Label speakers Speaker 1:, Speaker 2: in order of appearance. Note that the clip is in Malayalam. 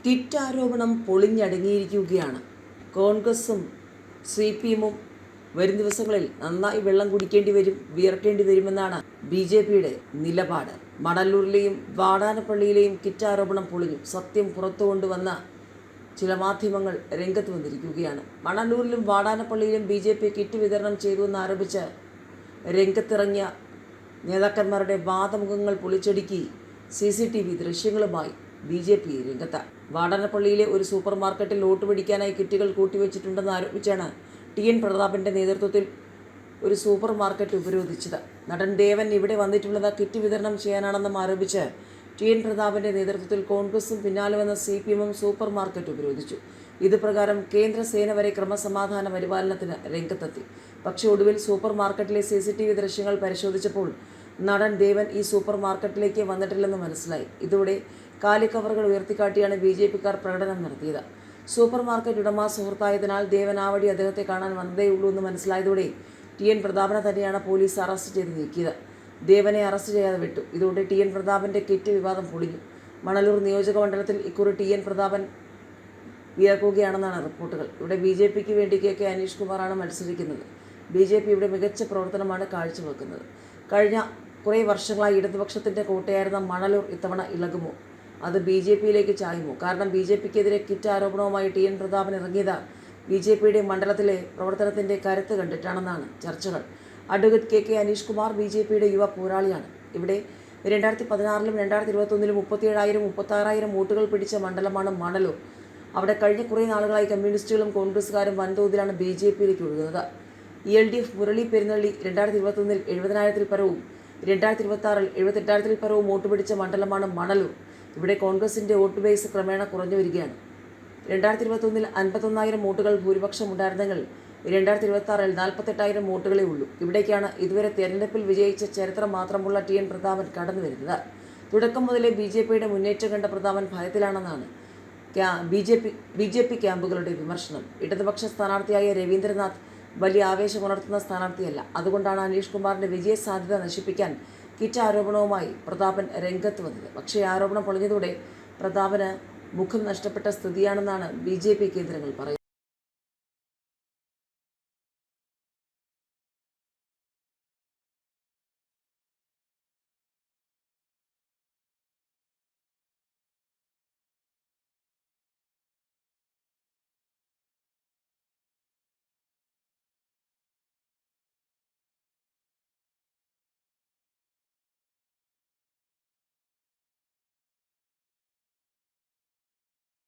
Speaker 1: കിറ്റ് ആരോപണം പൊളിഞ്ഞടങ്ങിയിരിക്കുകയാണ്. കോൺഗ്രസും CPM-ഉം വരും ദിവസങ്ങളിൽ നന്നായി വെള്ളം കുടിക്കേണ്ടി വരും, വിയർക്കേണ്ടി വരുമെന്നാണ് BJPയുടെ നിലപാട്. മണലൂരിലെയും വാടാനപ്പള്ളിയിലെയും കിറ്റ് ആരോപണം പൊളിഞ്ഞു. സത്യം പുറത്തു കൊണ്ടുവന്ന ചില മാധ്യമങ്ങൾ രംഗത്ത് വന്നിരിക്കുകയാണ്. മണലൂരിലും വാടാനപ്പള്ളിയിലും BJP കിറ്റ് വിതരണം ചെയ്തുവെന്നാരോപിച്ച് രംഗത്തിറങ്ങിയ നേതാക്കന്മാരുടെ വാദമുഖങ്ങൾ പൊളിച്ചടുക്കി CCTV ദൃശ്യങ്ങളുമായി BJP രംഗത്ത്. വാടാനപ്പള്ളിയിലെ ഒരു സൂപ്പർ മാർക്കറ്റിൽ വോട്ട് പിടിക്കാനായി കിറ്റുകൾ കൂട്ടിവെച്ചിട്ടുണ്ടെന്ന് ആരോപിച്ചാണ് TN പ്രതാപൻ്റെ നേതൃത്വത്തിൽ ഒരു സൂപ്പർ മാർക്കറ്റ് ഉപരോധിച്ചത്. നടൻ ദേവൻ ഇവിടെ വന്നിട്ടുള്ളത് കിറ്റ് വിതരണം ചെയ്യാനാണെന്നും ആരോപിച്ച് TN പ്രതാപൻ്റെ നേതൃത്വത്തിൽ കോൺഗ്രസും പിന്നാലെ വന്ന CPM-ഉം സൂപ്പർ മാർക്കറ്റ് ഉപരോധിച്ചു. ഇത് പ്രകാരം കേന്ദ്ര സേന വരെ ക്രമസമാധാന പരിപാലനത്തിന് രംഗത്തെത്തി. പക്ഷേ ഒടുവിൽ സൂപ്പർ മാർക്കറ്റിലെ CCTV ദൃശ്യങ്ങൾ പരിശോധിച്ചപ്പോൾ നടൻ ദേവൻ ഈ സൂപ്പർ മാർക്കറ്റിലേക്ക് വന്നിട്ടില്ലെന്ന് മനസ്സിലായി. ഇതോടെ കാലിക്കവറുകൾ ഉയർത്തിക്കാട്ടിയാണ് BJPക്കാർ പ്രകടനം നടത്തിയത്. സൂപ്പർ മാർക്കറ്റ് ഉടമ സുഹൃത്തായതിനാൽ ദേവൻ ആ വഴി അദ്ദേഹത്തെ കാണാൻ വന്നതേയുള്ളൂ എന്ന് മനസ്സിലായതോടെ TN പ്രതാപനെ തന്നെയാണ് പോലീസ് അറസ്റ്റ് ചെയ്ത് നീക്കിയത്. ദേവനെ അറസ്റ്റ് ചെയ്യാതെ വിട്ടു. ഇതോടെ TN പ്രതാപൻ്റെ കിറ്റ് വിവാദം പൊളിഞ്ഞു. മണലൂർ നിയോജക മണ്ഡലത്തിൽ ഇക്കുറി TN പ്രതാപൻ വിയർക്കുകയാണെന്നാണ് റിപ്പോർട്ടുകൾ. ഇവിടെ BJPക്ക് വേണ്ടി KK അനീഷ് കുമാറാണ് മത്സരിക്കുന്നത്. BJP ഇവിടെ മികച്ച പ്രവർത്തനമാണ് കാഴ്ചവെക്കുന്നത്. കഴിഞ്ഞ കുറേ വർഷങ്ങളായി ഇടതുപക്ഷത്തിൻ്റെ കോട്ടയായിരുന്ന മണലൂർ ഇത്തവണ ഇളകുമോ, അത് BJPയിലേക്ക് ചായുമോ? കാരണം BJPക്കെതിരെ കിറ്റ് ആരോപണവുമായി TN പ്രതാപൻ ഇറങ്ങിയത് BJPയുടെ മണ്ഡലത്തിലെ പ്രവർത്തനത്തിൻ്റെ കരുത്ത് കണ്ടിട്ടാണെന്നാണ് ചർച്ചകൾ. അഡ്വക്കേറ്റ് KK അനീഷ് കുമാർ BJPയുടെ യുവ പോരാളിയാണ്. ഇവിടെ 2016-ലും 2021-ലും 37,000, 36,000 വോട്ടുകൾ പിടിച്ച മണ്ഡലമാണ് മണലൂർ. അവിടെ കഴിഞ്ഞ കുറേ നാളുകളായി കമ്മ്യൂണിസ്റ്റുകളും കോൺഗ്രസ്സുകാരും വൻതോതിലാണ് BJPയിലേക്ക് ഒഴുകുന്നത്. LDF മുരളി പെരുന്നള്ളി 2021-ൽ 70,000-ൽ പരവും 2026-ൽ 78,000-ൽ പരവും വോട്ട് പിടിച്ച മണ്ഡലമാണ് മണലൂർ. ഇവിടെ കോൺഗ്രസിൻ്റെ വോട്ട് ബേസ് ക്രമേണ കുറഞ്ഞു വരികയാണ്. 2021-ൽ 51,000 വോട്ടുകൾ ഭൂരിപക്ഷം ഉണ്ടായിരുന്നെങ്കിൽ 2026-ൽ 48,000 വോട്ടുകളേ ഉള്ളൂ. ഇവിടേക്കാണ് ഇതുവരെ തെരഞ്ഞെടുപ്പിൽ വിജയിച്ച ചരിത്രം മാത്രമുള്ള TN പ്രതാപൻ കടന്നു വരുന്നത്. തുടക്കം മുതലേ BJPയുടെ മുന്നേറ്റം കണ്ട പ്രതാപൻ ഭയത്തിലാണെന്നാണ് BJP ക്യാമ്പുകളുടെ വിമർശനം. ഇടതുപക്ഷ സ്ഥാനാർത്ഥിയായ രവീന്ദ്രനാഥ് വലിയ ആവേശമുണർത്തുന്ന സ്ഥാനാർത്ഥിയല്ല. അതുകൊണ്ടാണ് അനീഷ് കുമാറിൻ്റെ വിജയ സാധ്യത നശിപ്പിക്കാൻ കിറ്റ് ആരോപണവുമായി പ്രതാപൻ രംഗത്ത് വന്നത്. പക്ഷേ ആരോപണം പൊളിഞ്ഞതോടെ പ്രതാപന് മുഖം നഷ്ടപ്പെട്ട സ്ഥിതിയാണെന്നാണ് BJP കേന്ദ്രങ്ങൾ പറയുന്നത്.